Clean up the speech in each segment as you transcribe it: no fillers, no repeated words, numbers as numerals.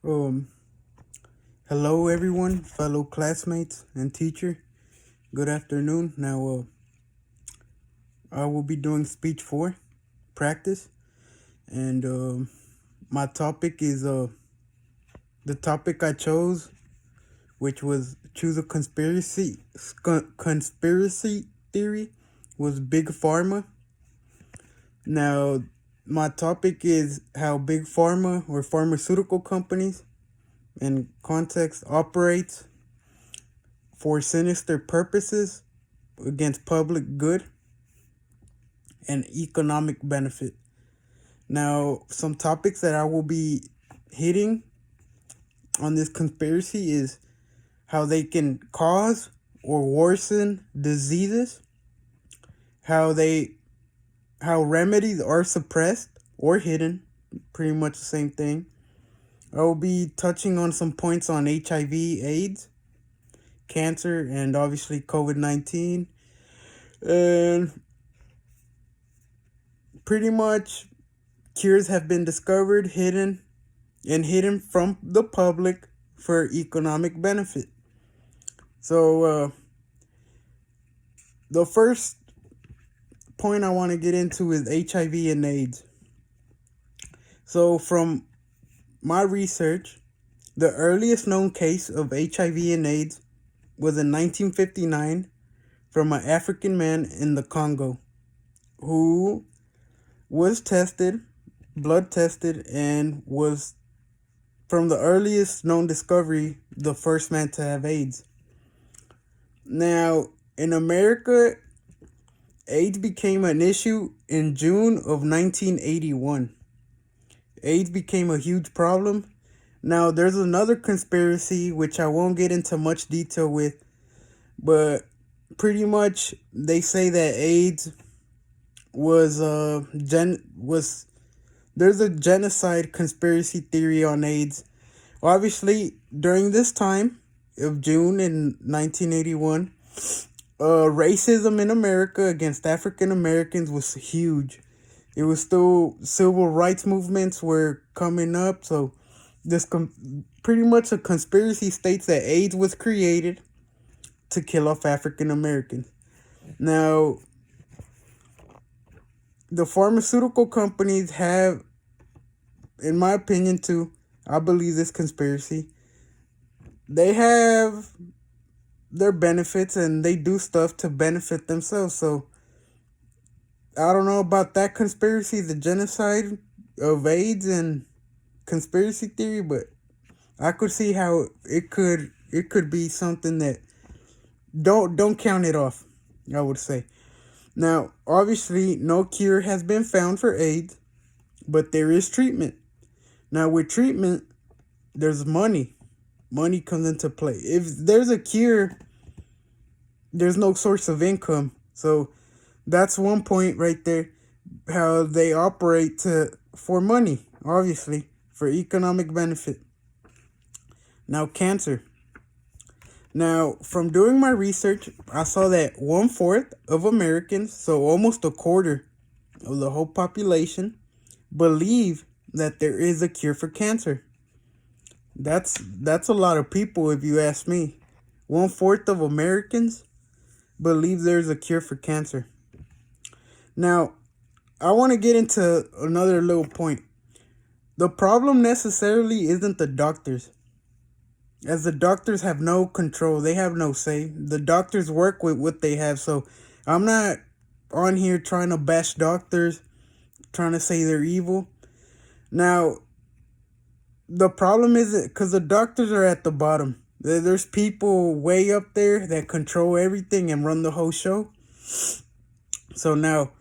Um, Hello everyone, fellow classmates and teacher. Good afternoon. Now, I will be doing speech 4 practice, and my topic is the topic I chose, which was choose a conspiracy theory, was Big Pharma. Now, my topic is how Big Pharma or pharmaceutical companies in context operates for sinister purposes against public good and economic benefit. Now, some topics that I will be hitting on this conspiracy is how they can cause or worsen diseases, how they how remedies are suppressed or hidden, pretty much the same thing. I will be touching on some points on HIV, AIDS, cancer, and obviously COVID-19. And pretty much cures have been discovered, hidden from the public for economic benefit. So, the first point I want to get into is HIV and AIDS. So, from my research, the earliest known case of HIV and AIDS was in 1959 from an African man in the Congo who was blood tested, and was, from the earliest known discovery, the first man to have AIDS. Now, in America, AIDS became an issue in June of 1981. AIDS became a huge problem. Now, there's another conspiracy which I won't get into much detail with, but pretty much they say that AIDS was there's a genocide conspiracy theory on AIDS. Obviously, during this time of June in 1981, racism in America against African Americans was huge. It was still civil rights movements were coming up, so this pretty much a conspiracy states that AIDS was created to kill off African Americans. Now, the pharmaceutical companies have, in my opinion too, I believe this conspiracy, they have their benefits and they do stuff to benefit themselves. So I don't know about that conspiracy, the genocide of AIDS and conspiracy theory, but I could see how it could be something that don't count it off, I would say. Now, obviously, no cure has been found for AIDS, but there is treatment. Now, with treatment, there's money. Money comes into play. If there's a cure, there's no source of income. So that's one point right there, how they operate for money, obviously, for economic benefit. Now, cancer. Now, from doing my research, I saw that 1/4 of Americans, so almost a quarter of the whole population, believe that there is a cure for cancer. That's a lot of people, if you ask me. 1/4 of Americans believe there's a cure for cancer. Now, I want to get into another little point. The problem necessarily isn't the doctors, as the doctors have no control. They have no say. The doctors work with what they have. So I'm not on here trying to bash doctors, trying to say they're evil. Now, the problem is because the doctors are at the bottom. There's people way up there that control everything and run the whole show. So now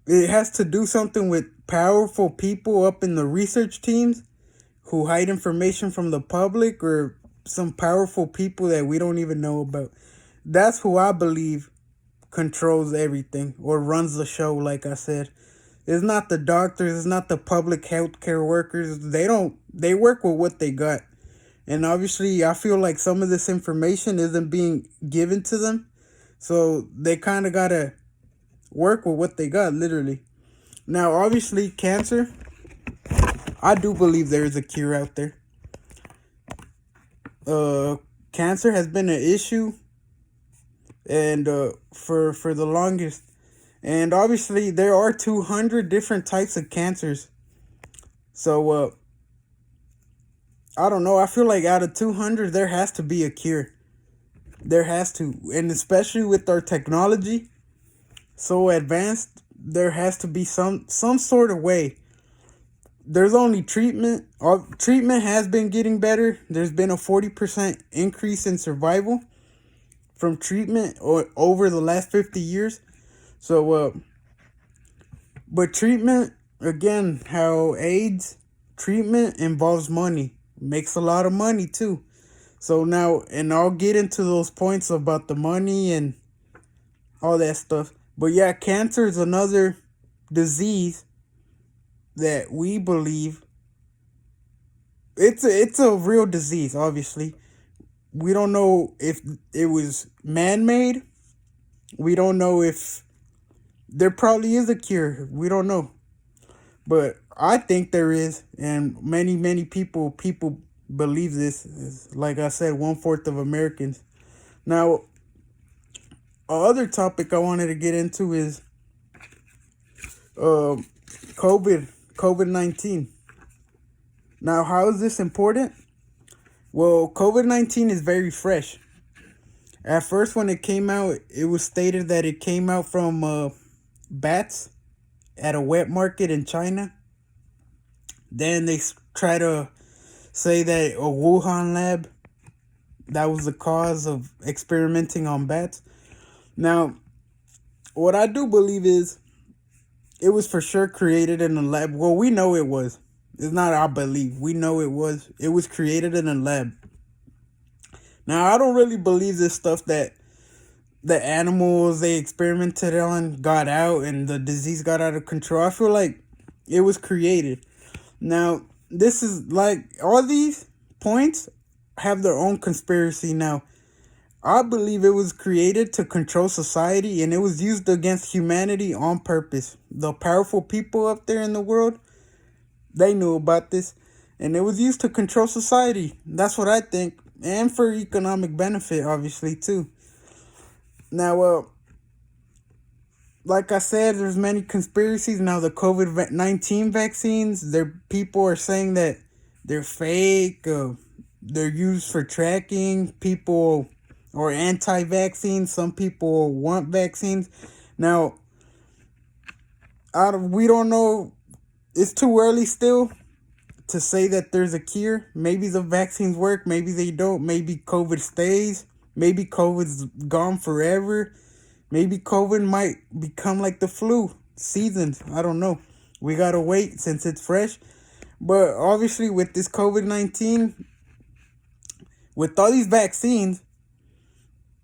it has to do something with powerful people up in the research teams who hide information from the public, or some powerful people that we don't even know about. That's who I believe controls everything or runs the show, like I said. It's not the doctors, it's not the public healthcare workers. They work with what they got. And obviously, I feel like some of this information isn't being given to them. So they kind of got to work with what they got, literally. Now, obviously, cancer, I do believe there is a cure out there. uh cancer has been an issue, and for the longest. And obviously there are 200 different types of cancers. So I don't know, I feel like out of 200 there has to be a cure. There has to. And especially with our technology so advanced, there has to be some sort of way. There's only treatment. Treatment has been getting better. There's been a 40% increase in survival from treatment or over the last 50 years. So but treatment, again, how AIDS treatment involves money. Makes a lot of money too. So now, and I'll get into those points about the money and all that stuff. But yeah, cancer is another disease that we believe it's a real disease. Obviously, we don't know if it was man-made. We don't know if there probably is a cure. We don't know, but I think there is, and many people believe this. Like I said, 1/4 of Americans. Now, other topic I wanted to get into is uh, COVID-19. Now, how is this important? Well, COVID-19 is very fresh. At first, when it came out, it was stated that it came out from bats at a wet market in China. Then they try to say that a Wuhan lab, that was the cause of experimenting on bats. Now, what I do believe is it was for sure created in a lab. Well, we know it was. It's not I believe. We know it was. It was created in a lab. Now, I don't really believe this stuff that the animals they experimented on got out and the disease got out of control. I feel like it was created. Now, this is like all these points have their own conspiracy. Now, I believe it was created to control society and it was used against humanity on purpose. The powerful people up there in the world, they knew about this and it was used to control society. That's what I think. And for economic benefit, obviously, too. Now, like I said, there's many conspiracies. Now, the COVID-19 vaccines, people are saying that they're fake. They're used for tracking people or anti-vaccines. Some people want vaccines. Now, we don't know. It's too early still to say that there's a cure. Maybe the vaccines work. Maybe they don't. Maybe COVID stays. Maybe COVID's gone forever. Maybe COVID might become like the flu seasons. I don't know. We gotta wait since it's fresh. But obviously with this COVID-19, with all these vaccines,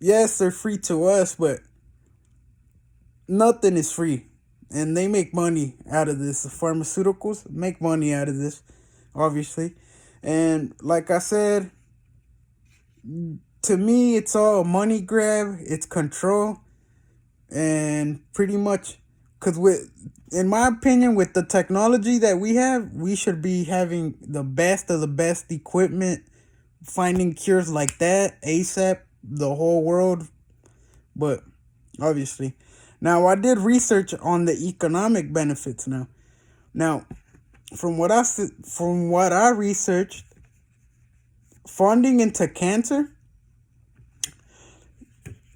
yes, they're free to us, but nothing is free. And they make money out of this. The pharmaceuticals make money out of this, obviously. And like I said, to me, it's all a money grab. It's control. And pretty much, because in my opinion, with the technology that we have, we should be having the best of the best equipment, finding cures like that ASAP, the whole world. But obviously, now I did research on the economic benefits. Now, from what I researched, funding into cancer,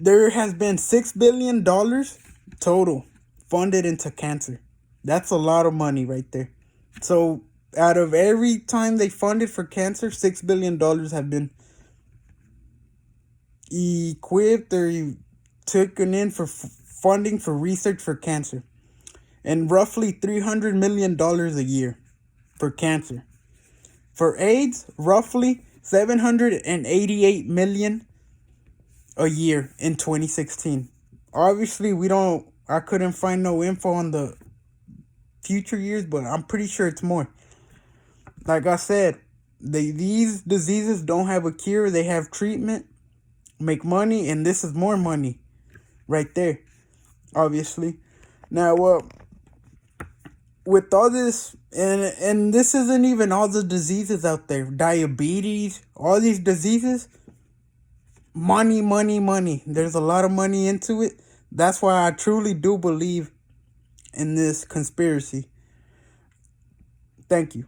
there has been $6 billion total funded into cancer. That's a lot of money right there. So out of every time they funded for cancer, $6 billion have been equipped or taken in for funding for research for cancer. And roughly $300 million a year for cancer. For AIDS, roughly 788 million a year in 2016. Obviously, I couldn't find no info on the future years, but I'm pretty sure it's more. Like I said, these diseases don't have a cure. They have treatment, make money, and this is more money right there, obviously. Now, with all this And this isn't even all the diseases out there. Diabetes, all these diseases, money, money, money. There's a lot of money into it. That's why I truly do believe in this conspiracy. Thank you.